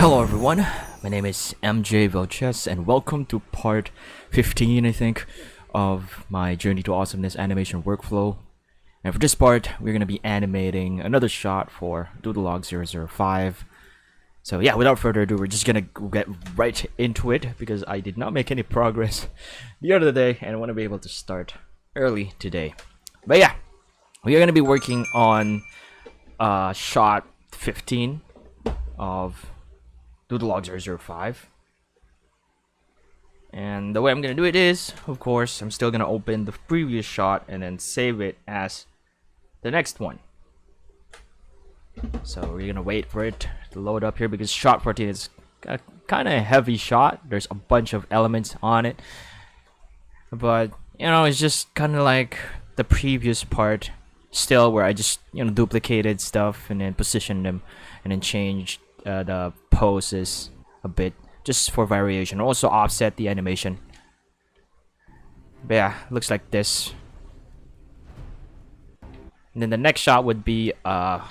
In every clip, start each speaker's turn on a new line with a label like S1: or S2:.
S1: Hello everyone, my name is MJ Vilches and welcome to part 15 I think of my Journey to Awesomeness animation workflow. And for this part we're going to be animating another shot for Doodle Log 005. So yeah, without further ado, we're just gonna get right into it because I did not make any progress the other day and I want to be able to start early today. But yeah, we are going to be working on shot 15 of Doodle Log 005. And the way I'm gonna do it is, of course, I'm still gonna open the previous shot and then save it as the next one. So we're gonna wait for it to load up here because shot 14 is a kind of heavy shot. There's a bunch of elements on it, but you know, it's just kind of like the previous part still, where I just duplicated stuff and then positioned them and then changed the poses a bit just for variation. Also offset the animation. But yeah, looks like this. And then the next shot would be a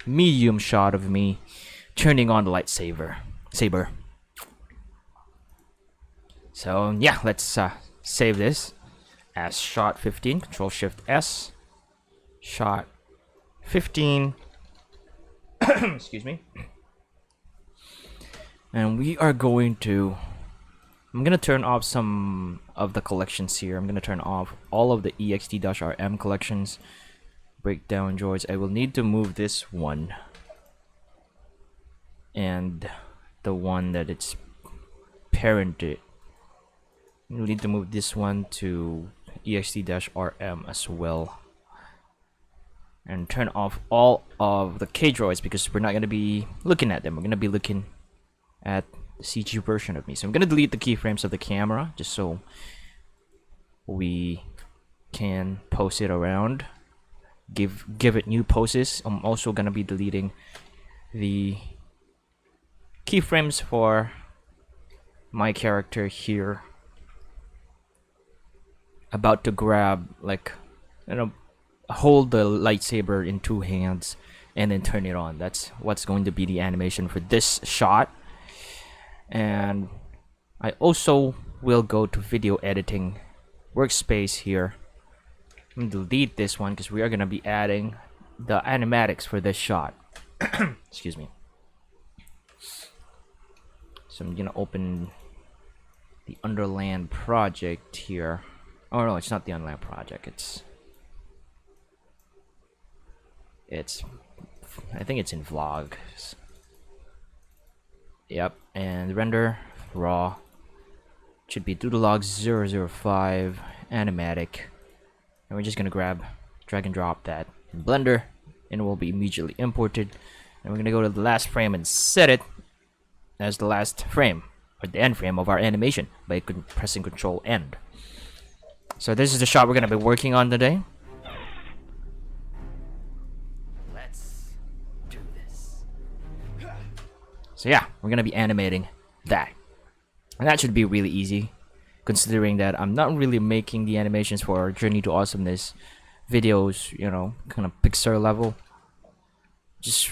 S1: medium shot of me turning on the lightsaber. So yeah, let's save this as shot 15. Control Shift S. Shot 15. Excuse me. And we are going to, I'm gonna turn off some of the collections here. I'm gonna turn off all of the ext-rm collections. Breakdown droids. I will need to move this one and the one that it's parented. We'll need to move this one to ext-rm as well. And turn off all of the K droids because we're not gonna be looking at them. We're gonna be looking at the CG version of me. So I'm gonna delete the keyframes of the camera just so we can pose it around, give it new poses. I'm also gonna be deleting the keyframes for my character here, about to grab, like, hold the lightsaber in two hands and then turn it on. That's what's going to be the animation for this shot. And I also will go to video editing workspace here. I'm gonna delete this one because we are gonna be adding the animatics for this shot. Excuse me. So I'm gonna open the Underland project here. Oh no, it's not the Underland project. It's I think it's in vlogs. Yep, and render raw should be Doodle Log 005 animatic, and we're just gonna drag and drop that in Blender, and it will be immediately imported. And we're gonna go to the last frame and set it as the last frame or the end frame of our animation by pressing Control End. So this is the shot we're gonna be working on today. So yeah, we're gonna be animating that, and that should be really easy, considering that I'm not really making the animations for Journey to Awesomeness videos, kind of Pixar level, just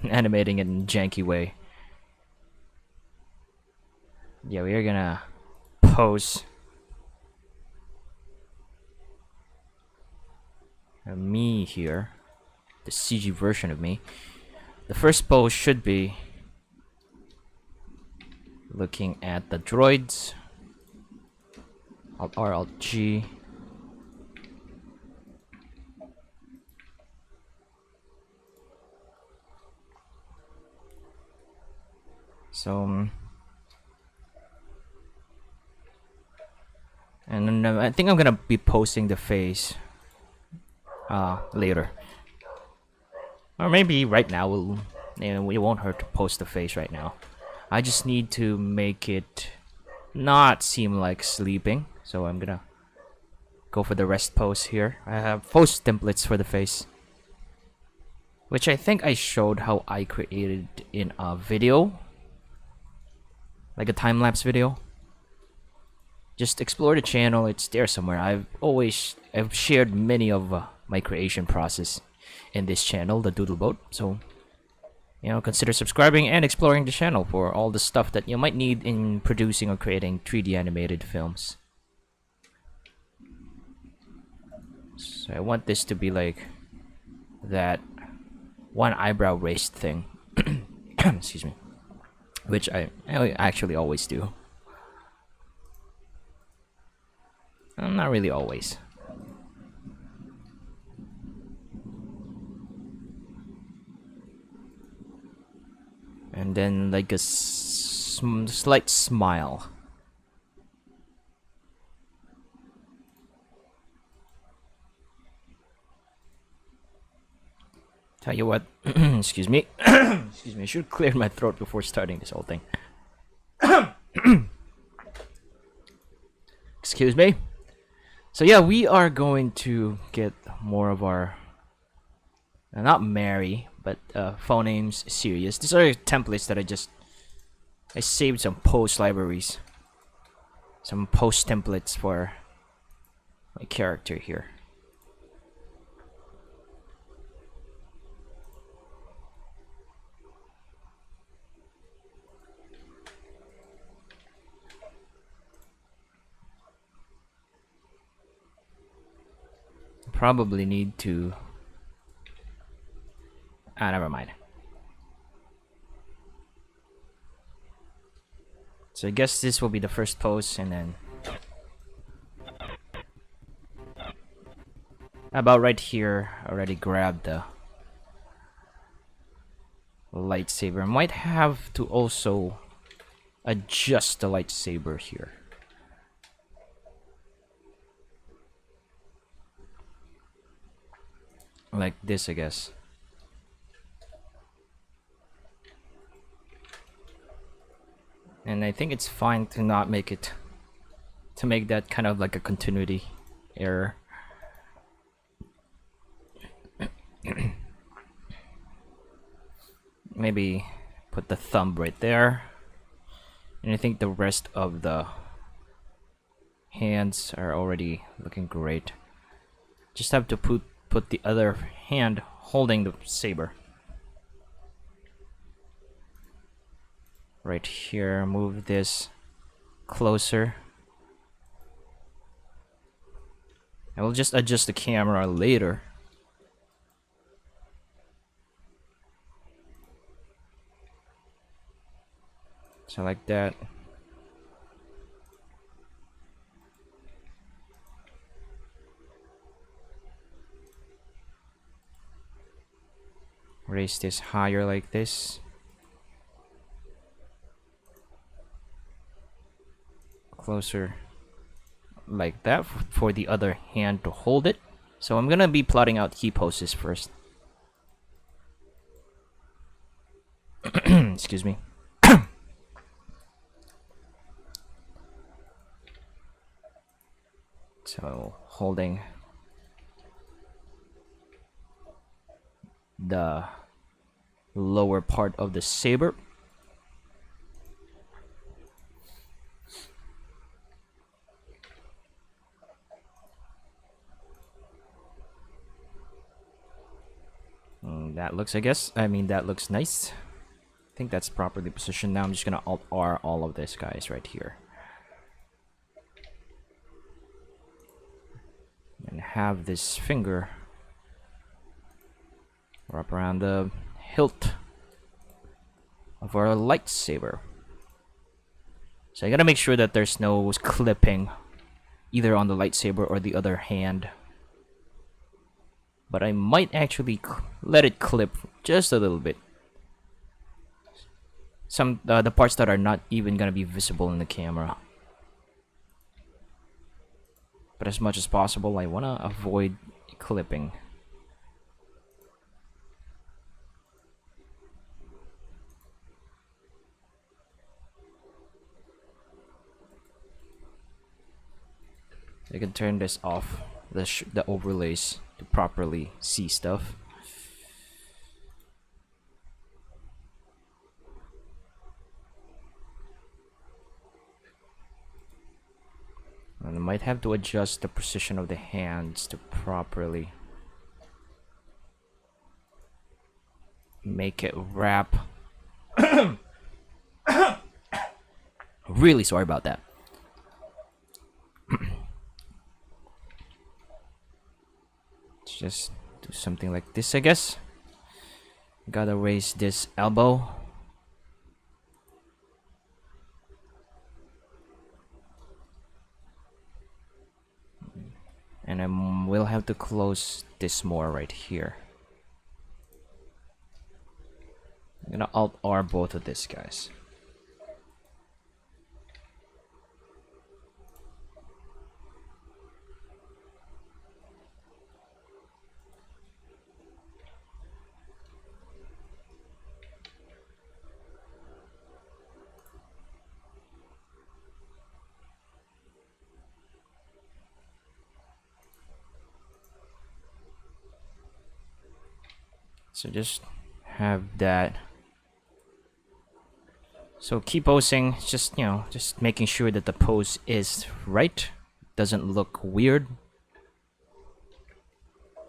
S1: animating it in a janky way. Yeah, we are gonna pose me here, the CG version of me. The first pose should be looking at the droids. Alt R, Alt G. So, and then I think I'm gonna be posting the face later, or maybe right now. We won't hurt to post the face right now. I just need to make it not seem like sleeping, so I'm gonna go for the rest pose here. I have pose templates for the face, which I think I showed how I created in a video, like a time-lapse video. Just explore the channel, it's there somewhere. I've shared many of my creation process in this channel, the Doodle Boat. So consider subscribing and exploring the channel for all the stuff that you might need in producing or creating 3D animated films. So I want this to be like that one eyebrow raised thing. Excuse me. Which I actually always do. Not really always. And then like a slight smile. Tell you what, excuse me. Excuse me, I should clear my throat before starting this whole thing. Excuse me. So yeah, we are going to get more of our not Mary, but phonemes series. These are templates that I saved some post libraries, some post templates for my character here. Probably need to never mind. So I guess this will be the first post, and then about right here I already grabbed the lightsaber. I might have to also adjust the lightsaber here. Like this, I guess. And I think it's fine to not make it, to make that kind of like a continuity error. Maybe put the thumb right there. And I think the rest of the hands are already looking great. Just have to put the other hand holding the saber. Right here, move this closer. I will just adjust the camera later. So like that. Raise this higher like this. Closer like that for the other hand to hold it. So I'm gonna be plotting out key poses first. Excuse me. So holding the lower part of the saber. That looks, that looks nice. I think that's properly positioned now. I'm just gonna Alt-R all of this, guys, right here. And have this finger wrap around the hilt of our lightsaber. So I gotta make sure that there's no clipping either on the lightsaber or the other hand. But I might actually let it clip just a little bit. Some the parts that are not even gonna be visible in the camera. But as much as possible, I wanna avoid clipping. I can turn this off, the overlays, to properly see stuff. And I might have to adjust the position of the hands to properly make it wrap. Really sorry about that. Just do something like this, I guess. Gotta raise this elbow. And I will have to close this more right here. I'm gonna Alt-R both of these guys. So just have that. So keep posing, just just making sure that the pose is right, doesn't look weird.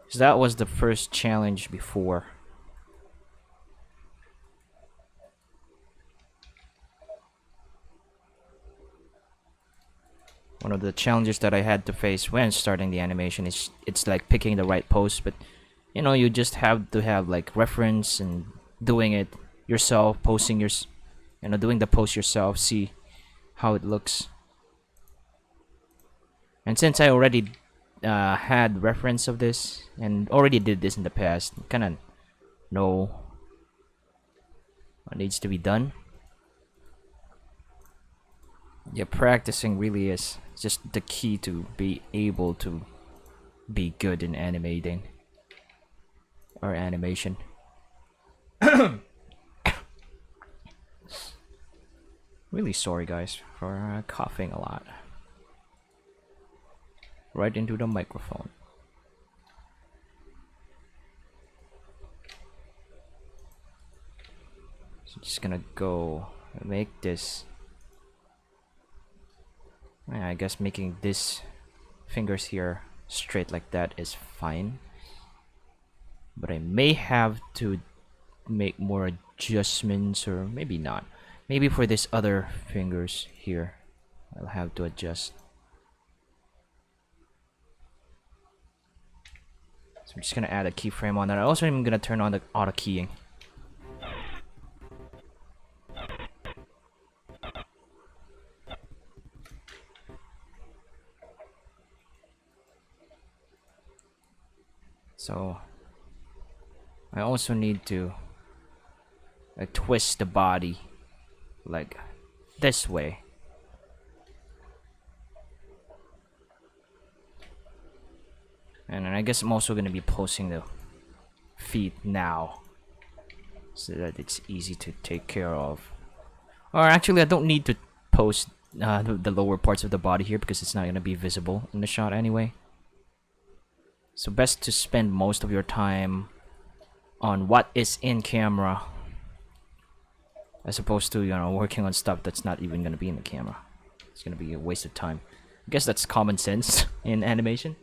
S1: So that was the first challenge before. One of the challenges that I had to face when starting the animation is it's like picking the right pose, but you just have to have like reference and doing it yourself, posing doing the pose yourself, see how it looks. And since I already had reference of this and already did this in the past, kind of know what needs to be done. Yeah, practicing really is just the key to be able to be good in animating or animation. Really sorry guys for coughing a lot right into the microphone. So just gonna go make this. Yeah, I guess making this fingers here straight like that is fine, but I may have to make more adjustments, or maybe not. Maybe for this other fingers here I'll have to adjust. So I'm just gonna add a keyframe on that. I also am gonna turn on the auto keying. So I also need to twist the body like this way. And then I guess I'm also going to be posting the feet now so that it's easy to take care of. Or actually I don't need to post the lower parts of the body here because it's not going to be visible in the shot anyway. So best to spend most of your time on what is in camera as opposed to working on stuff that's not even going to be in the camera. It's going to be a waste of time. I guess that's common sense in animation.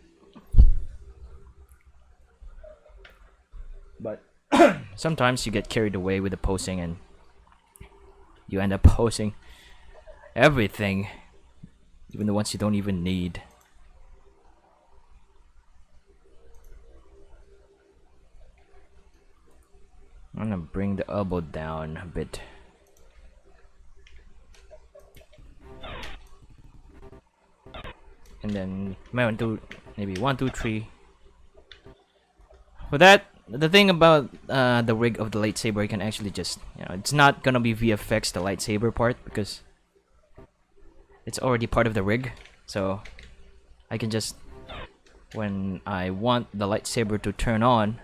S1: But sometimes you get carried away with the posing and you end up posing everything, even the ones you don't even need. I'm gonna bring the elbow down a bit. And then maybe 1, 2, 3. For that, the thing about the rig of the lightsaber, you can actually just, it's not gonna be VFX, the lightsaber part, because it's already part of the rig. So I can just, when I want the lightsaber to turn on,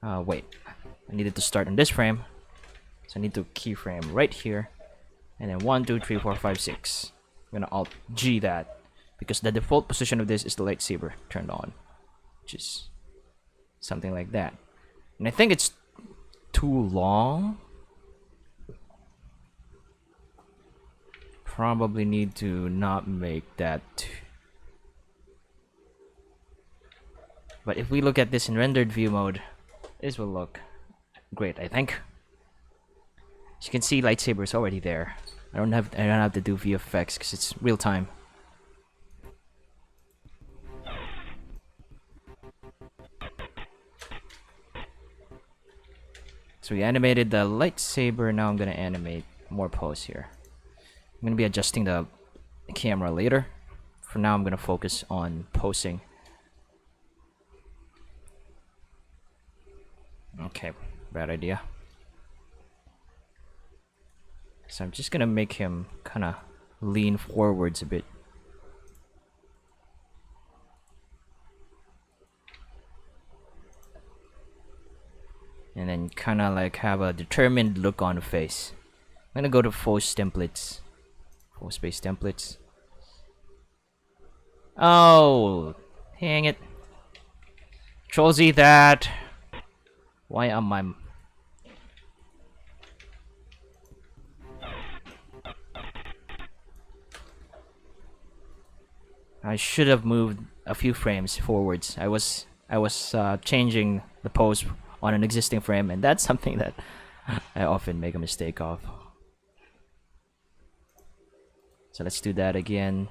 S1: wait, I needed to start on this frame, so I need to keyframe right here, and then 1, 2, 3, 4, 5, 6. I'm gonna Alt G that because the default position of this is the lightsaber turned on, which is something like that. And I think it's too long. Probably need to not make that. But if we look at this in rendered view mode, this will look great, I think. As you can see, lightsaber is already there. I don't have to do VFX because it's real time. So we animated the lightsaber. Now I'm gonna animate more pose here. I'm gonna be adjusting the camera later. For now, I'm gonna focus on posing. Okay, bad idea. So I'm just gonna make him kind of lean forwards a bit. And then kind of like have a determined look on the face. I'm gonna go to Faux templates. Faux space templates. Oh, dang it. Control Z that. Why am I... I should have moved a few frames forwards. I was changing the pose on an existing frame, and that's something that I often make a mistake of. So let's do that again.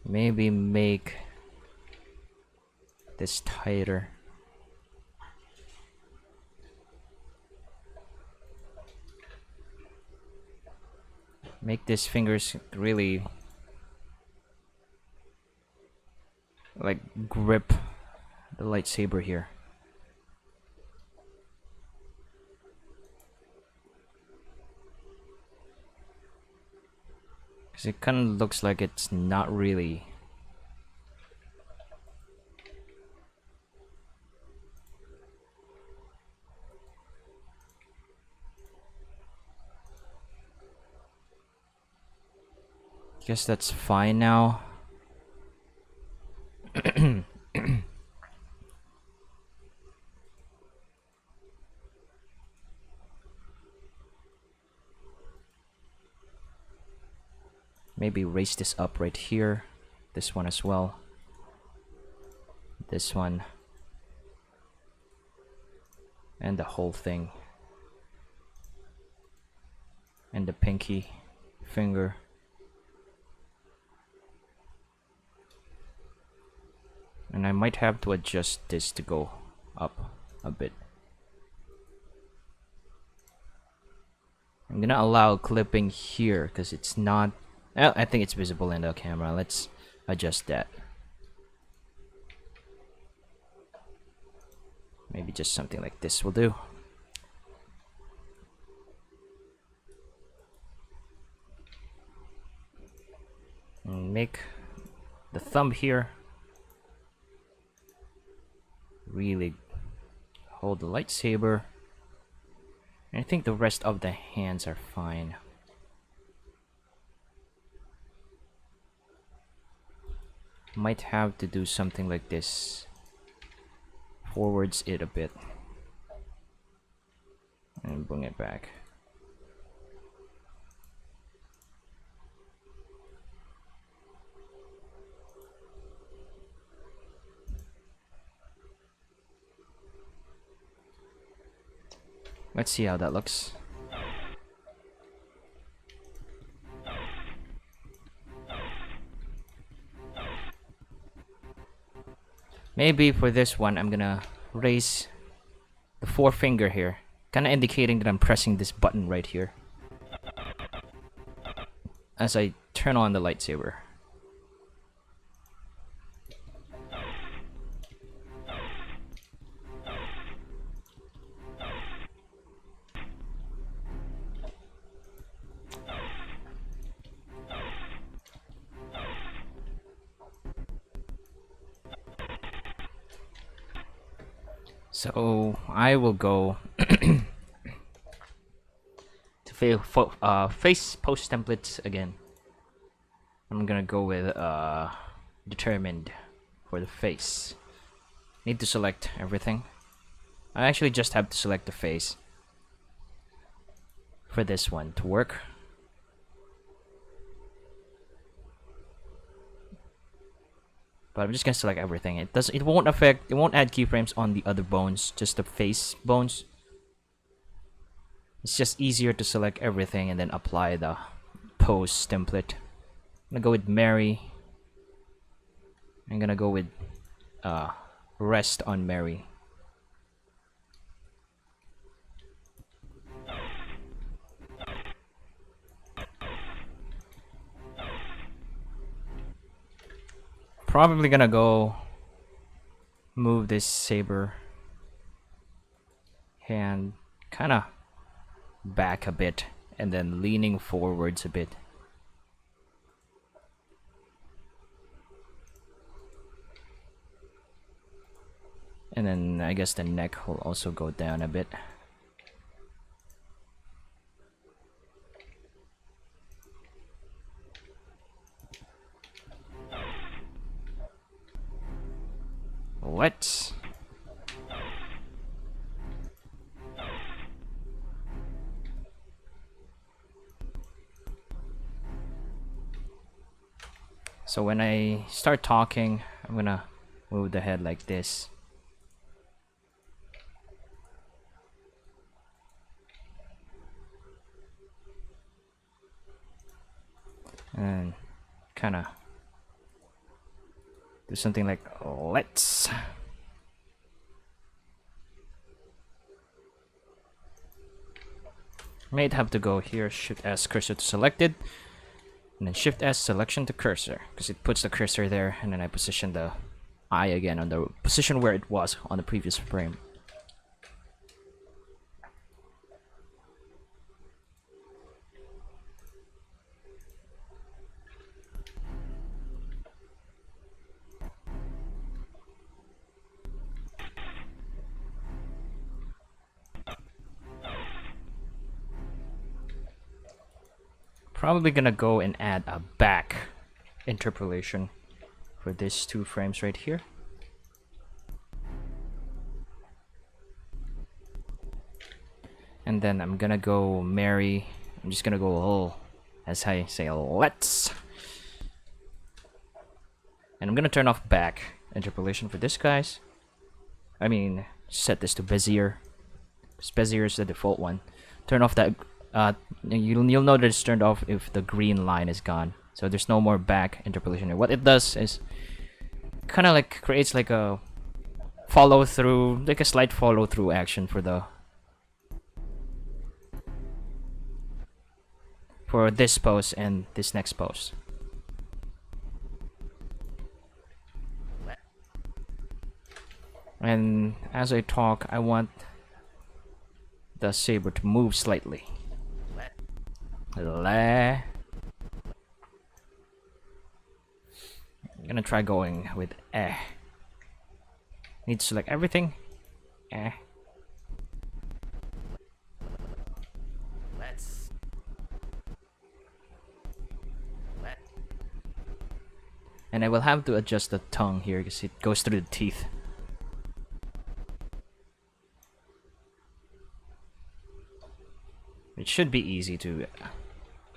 S1: Maybe make this tighter. Make these fingers really like grip the lightsaber here. Because it kind of looks like it's not really. Guess that's fine now. Maybe raise this up right here. This one as well. This one. And the whole thing. And the pinky finger. And I might have to adjust this to go up a bit. I'm gonna allow clipping here because it's not... Well, I think it's visible in the camera. Let's adjust that. Maybe just something like this will do. And make the thumb here. Really hold the lightsaber. And I think the rest of the hands are fine. Might have to do something like this. Forwards it a bit. And bring it back. Let's see how that looks. Maybe for this one, I'm gonna raise the forefinger here, kind of indicating that I'm pressing this button right here as I turn on the lightsaber. So I will go to face post templates again. I'm gonna go with determined for the face. Need to select everything. I actually just have to select the face. for this one to work. But I'm just gonna select everything. It won't add keyframes on the other bones, just the face bones. It's just easier to select everything and then apply the pose template. I'm gonna go with Mary. I'm gonna go with rest on Mary. Probably gonna go move this saber hand kind of back a bit and then leaning forwards a bit. And then I guess the neck will also go down a bit. What? So when I start talking, I'm gonna move the head like this. And kind of do something like let's. Might have to go here, Shift S cursor to selected, and then Shift S selection to cursor, because it puts the cursor there, and then I position the eye again on the position where it was on the previous frame. Probably gonna go and add a back interpolation for these 2 frames right here. And then I'm gonna go Mary. I'm just gonna go all, as I say, let's. And I'm gonna turn off back interpolation for this, guys. I mean, set this to Bezier. Bezier is the default one. Turn off that. You'll know that it's turned off if the green line is gone. So there's no more back interpolation here. What it does is kind of like creates like a follow through, like a slight follow through action for this pose and this next pose. And as I talk, I want the saber to move slightly. I'm gonna try going with Need to select everything. And I will have to adjust the tongue here because it goes through the teeth. It should be easy to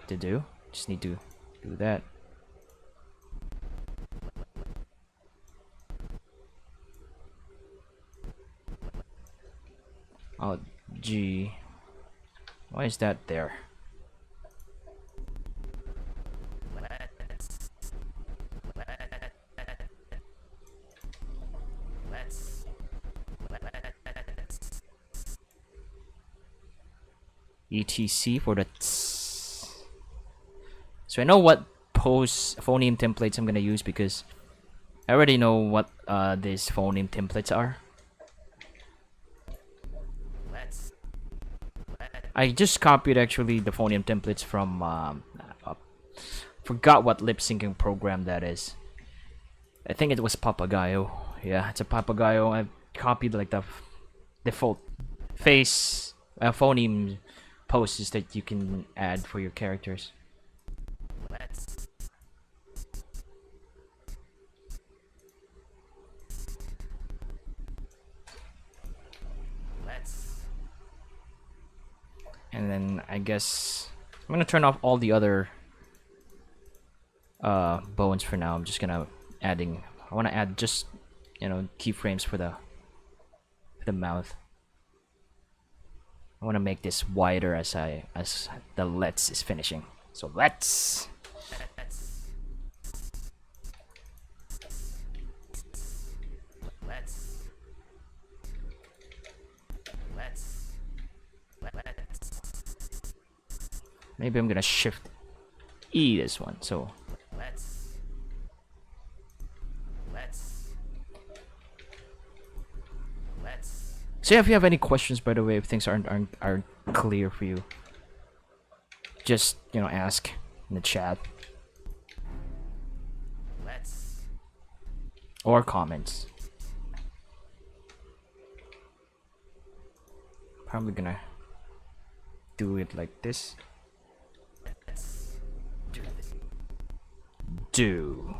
S1: do. Just need to do that. Oh, gee. Why is that there? ETC for the tss. So I know what pose phoneme templates I'm gonna use because I already know what these phoneme templates are. I just copied actually the phoneme templates from forgot what lip syncing program that is. I think it was Papagayo. Yeah, it's a Papagayo. I copied like the default face phoneme poses that you can add for your characters. And then I guess I'm gonna turn off all the other bones for now. I'm just gonna I want to add just, you know, keyframes for the mouth. I want to make this wider as the let's is finishing. So let's. Maybe I'm gonna shift E this one. So so yeah, if you have any questions, by the way, if things aren't clear for you, just, you know, ask in the chat or comments. Probably gonna do it like this. Do.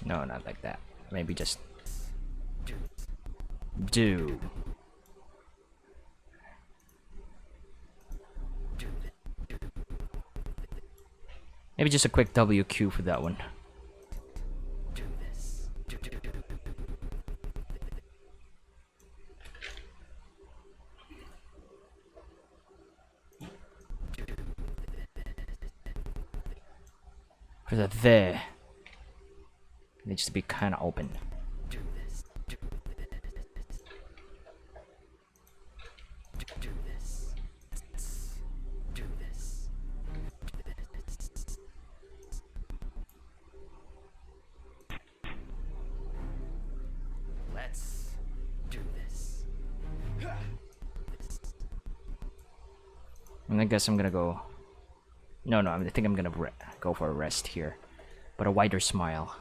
S1: No, not like that. Maybe just do. Maybe just a quick WQ for that one. For the there. Needs to be kind of open. And I guess I'm gonna go. No, I think I'm gonna go for a rest here, but a wider smile.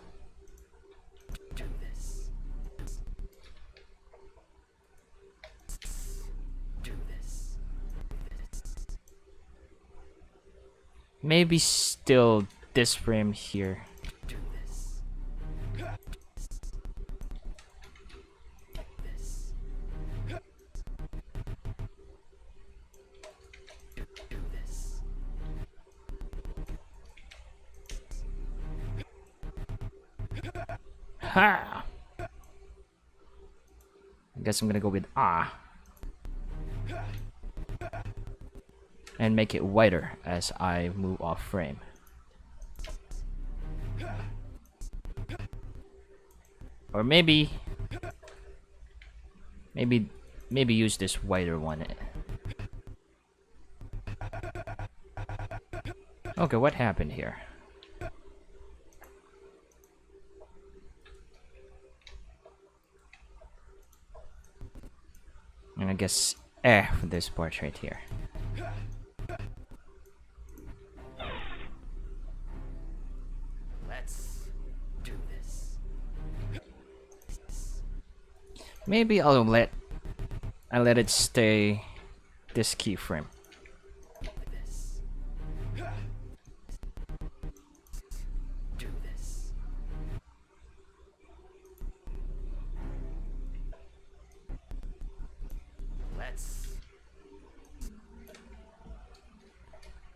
S1: Maybe still this frame here. Ha! I guess I'm gonna go with ah. And make it wider as I move off frame. Or maybe use this wider one. Okay, what happened here? And I guess for this part right here. Maybe I'll let it stay this keyframe.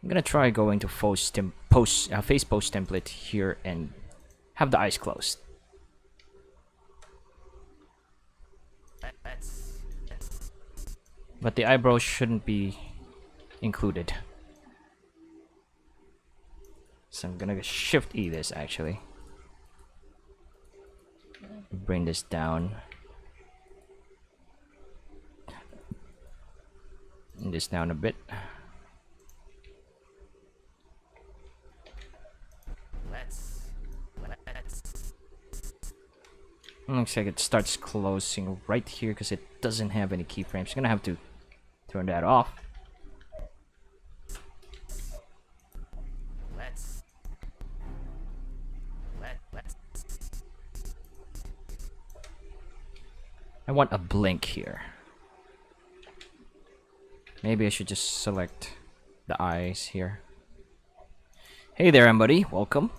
S1: I'm gonna try going to face post template here and have the eyes closed. But the eyebrows shouldn't be included. So I'm gonna shift E this actually. Bring this down. Bring this down a bit. Looks like it starts closing right here because it doesn't have any keyframes. I'm gonna have to turn that off. I want a blink here. Maybe I should just select the eyes here. Hey there, Mbuddy. Welcome.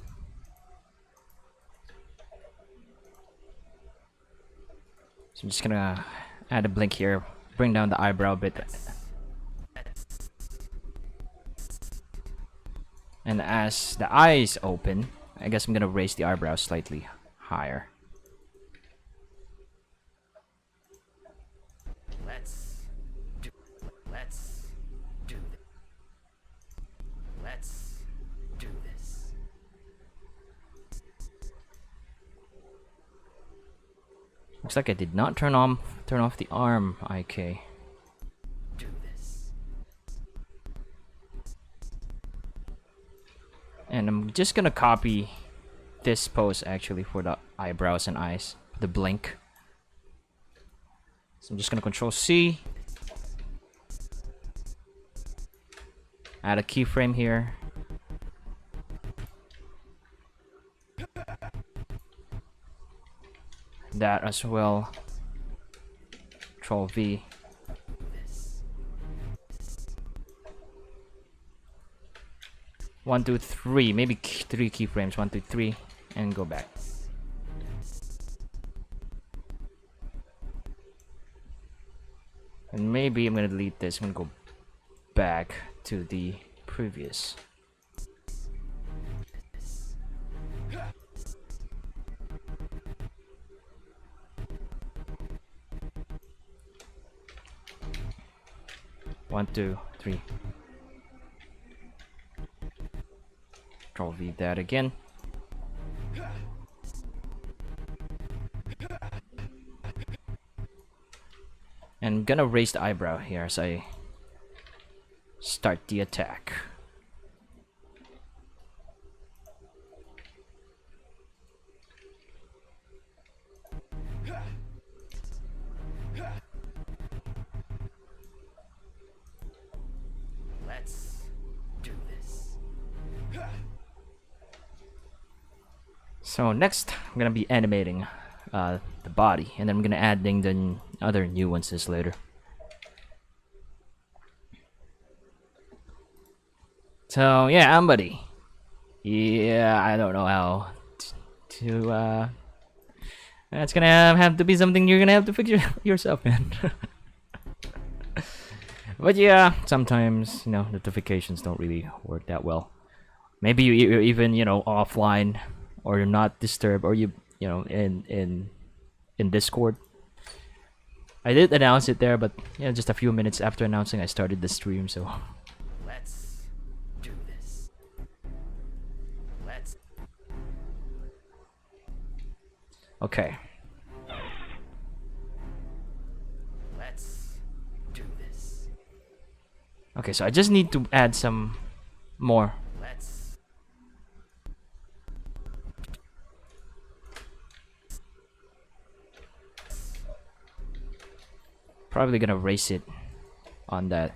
S1: I'm just gonna add a blink here, bring down the eyebrow a bit. And as the eyes open, I guess I'm gonna raise the eyebrows slightly higher.
S2: Let's do this.
S1: Looks like I did not turn off the arm IK.
S2: Do this.
S1: And I'm just gonna copy this pose actually for the eyebrows and eyes, the blink. So I'm just gonna Control C, add a keyframe here. That as well. Control V. One, two, three, maybe three keyframes. 1, 2, 3, and go back. And maybe I'm gonna delete this. I'm gonna go back to the previous. One, two, three. Control V that again. And I'm gonna raise the eyebrow here as I start the attack.
S2: Let's do this.
S1: So next, I'm gonna be animating the body, and then I'm gonna adding the other nuances later. So yeah, Mbuddy. Yeah, I don't know how to. That's gonna have to be something you're gonna have to fix yourself, man. But yeah, sometimes notifications don't really work that well. Maybe you're even offline, or you're not disturbed, or in Discord. I did announce it there, but just a few minutes after announcing, I started the stream. So
S2: Let's do this. Let's.
S1: okay.
S2: Let's do this.
S1: Okay, so I just need to add some more.
S2: Let's.
S1: Probably gonna erase it on that,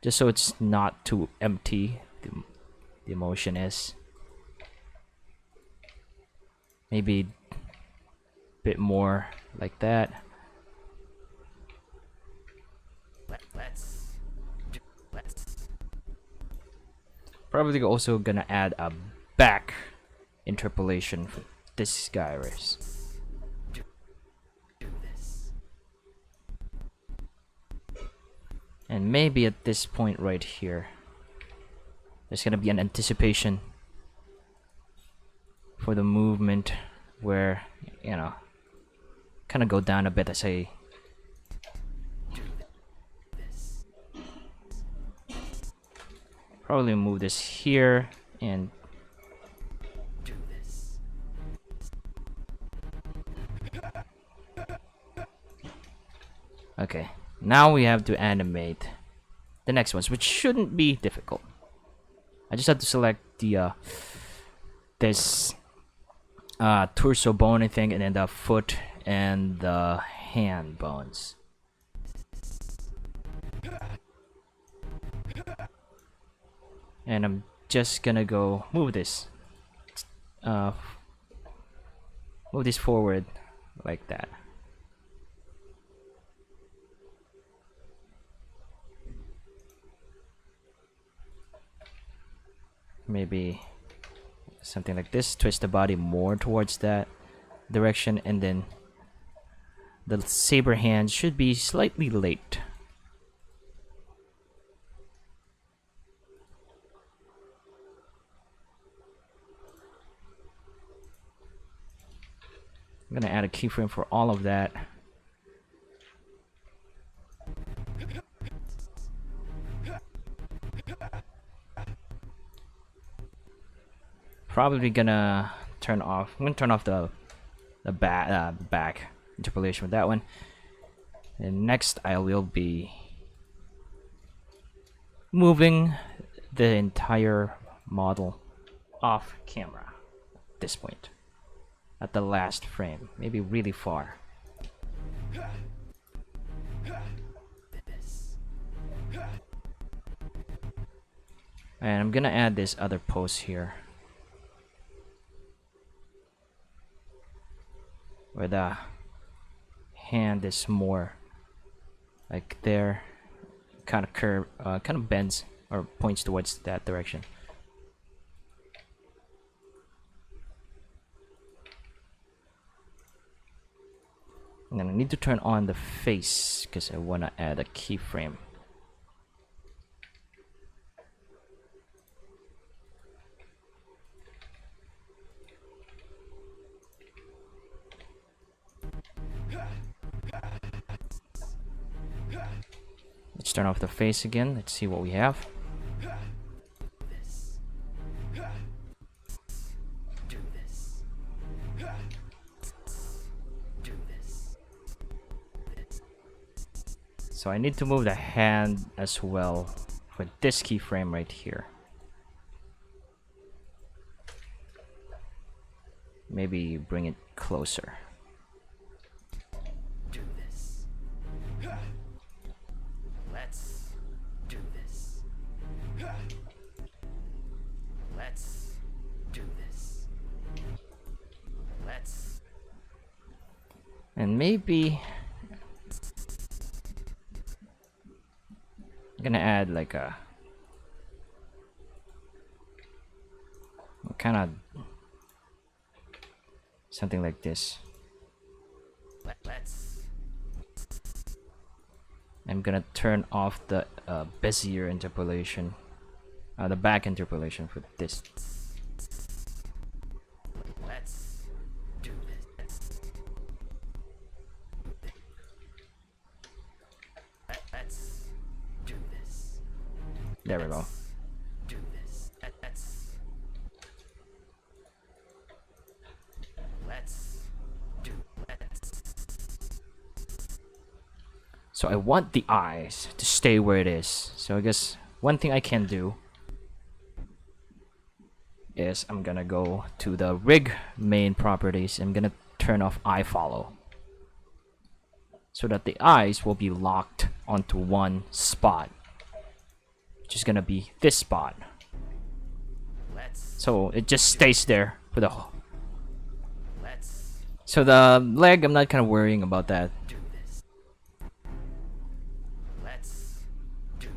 S1: just so it's not too empty. The emotion is maybe a bit more like that.
S2: Let's.
S1: Probably also gonna add a back interpolation for this guy race.
S2: Do this.
S1: And maybe at this point right here, there's gonna be an anticipation for the movement where, kind of go down a bit as I probably move this here and
S2: Do this.
S1: okay. Now we have to animate the next ones, which shouldn't be difficult. I just have to select the this torso bone, I think, and then the foot and the hand bones. And I'm just gonna go move this forward like that. Maybe something like this. Twist the body more towards that direction, and then the saber hand should be slightly late. I'm gonna add a keyframe for all of that. Probably gonna turn off. I'm gonna turn off the back interpolation with that one. And next, I will be moving the entire model off camera at this point. At the last frame, maybe really far. And I'm gonna add this other pose here, where the hand is more like there, kind of curve, kind of bends or points towards that direction. And then I need to turn on the face because I want to add a keyframe. Let's turn off the face again. Let's see what we have. So I need to move the hand as well for this keyframe right here. Maybe bring it closer.
S2: Do this. Let's do this. Let's do this. Let's.
S1: And maybe I'm gonna add like a kind of something like this.
S2: Let's.
S1: I'm gonna turn off the Bezier interpolation, the back interpolation for this.
S2: Let's do this. Let's do this.
S1: There we go.
S2: Do this. Let's do.
S1: So I want the eyes to stay where it is. So I guess one thing I can do is I'm gonna go to the rig main properties. I'm gonna turn off eye follow so that the eyes will be locked onto one spot, which is gonna be this spot.
S2: Let's.
S1: So it just stays there for the
S2: Let's
S1: so the leg, I'm not kind of worrying about that.
S2: do this. Let's do.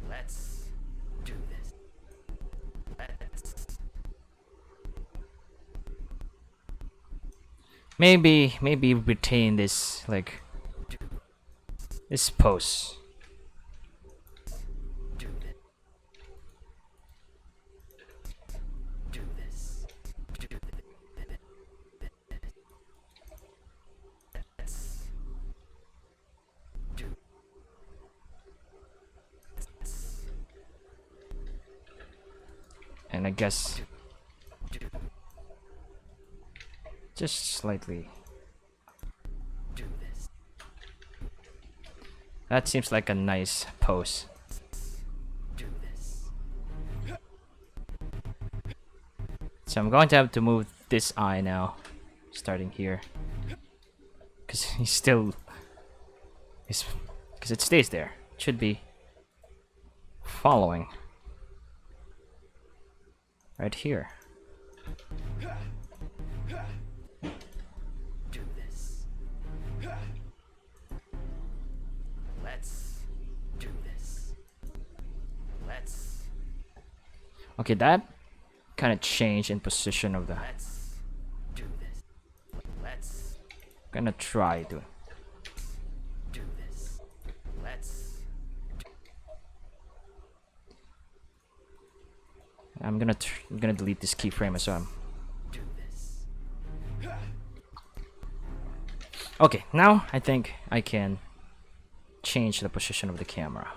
S2: Let's do this. Let's.
S1: Maybe retain this like this pose.
S2: Do this. Do this. Do Let's do.
S1: And I guess
S2: Do.
S1: just slightly.
S2: Do this.
S1: That seems like a nice pose.
S2: Do this.
S1: So I'm going to have to move this eye now, starting here, because he's still, because it stays there. It should be following right here.
S2: Do this. Let's do this. Let's.
S1: Okay, that kind of change in position of the.
S2: Let's do this. Let's
S1: Gonna try to.
S2: do this.
S1: I'm gonna delete this keyframe as well.
S2: Do this.
S1: Okay, now I think I can change the position of the camera.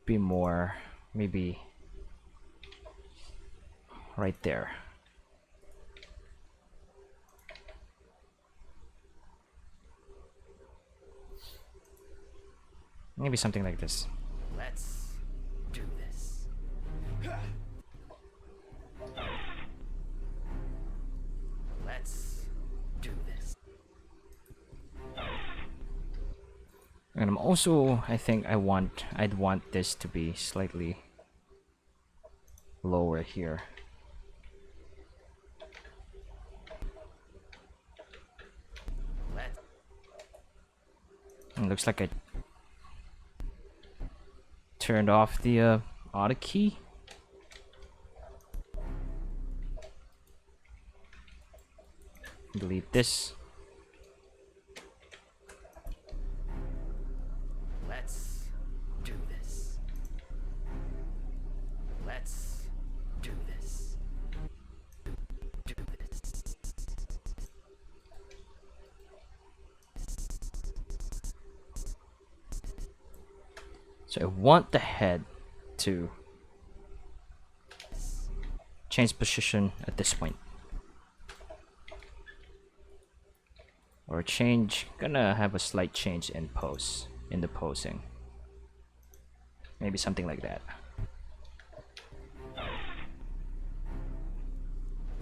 S1: Be more, maybe right there. Maybe something like this.
S2: Let's do this. Let's do this.
S1: And I'm also, I think I'd want this to be slightly lower here.
S2: Let's
S1: It looks like I turned off the auto key. Delete this.
S2: let's do this. Let's do this. Do this.
S1: So I want the head to change position at this point. Or change, gonna have a slight change in pose, in the posing. Maybe something like that.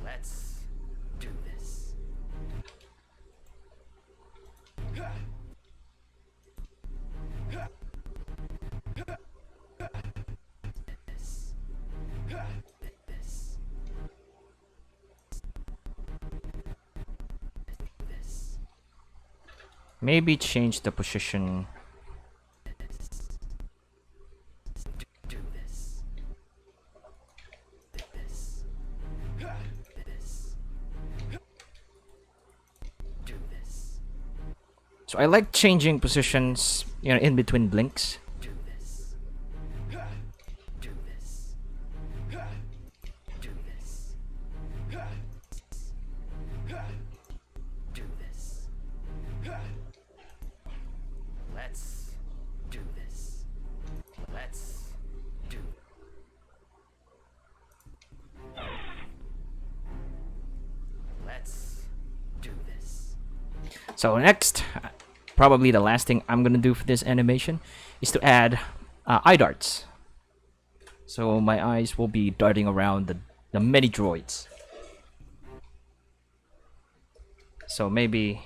S2: Let's do this. This. This. This.
S1: Maybe change the position.
S2: Do this. This. This. Do this.
S1: So I like changing positions, you know, in between blinks.
S2: Do this. Do this. Do this. Do this. Let's do this. Let's do. Let's do this.
S1: So next, probably the last thing I'm gonna do for this animation is to add eye darts. So my eyes will be darting around the many droids. So maybe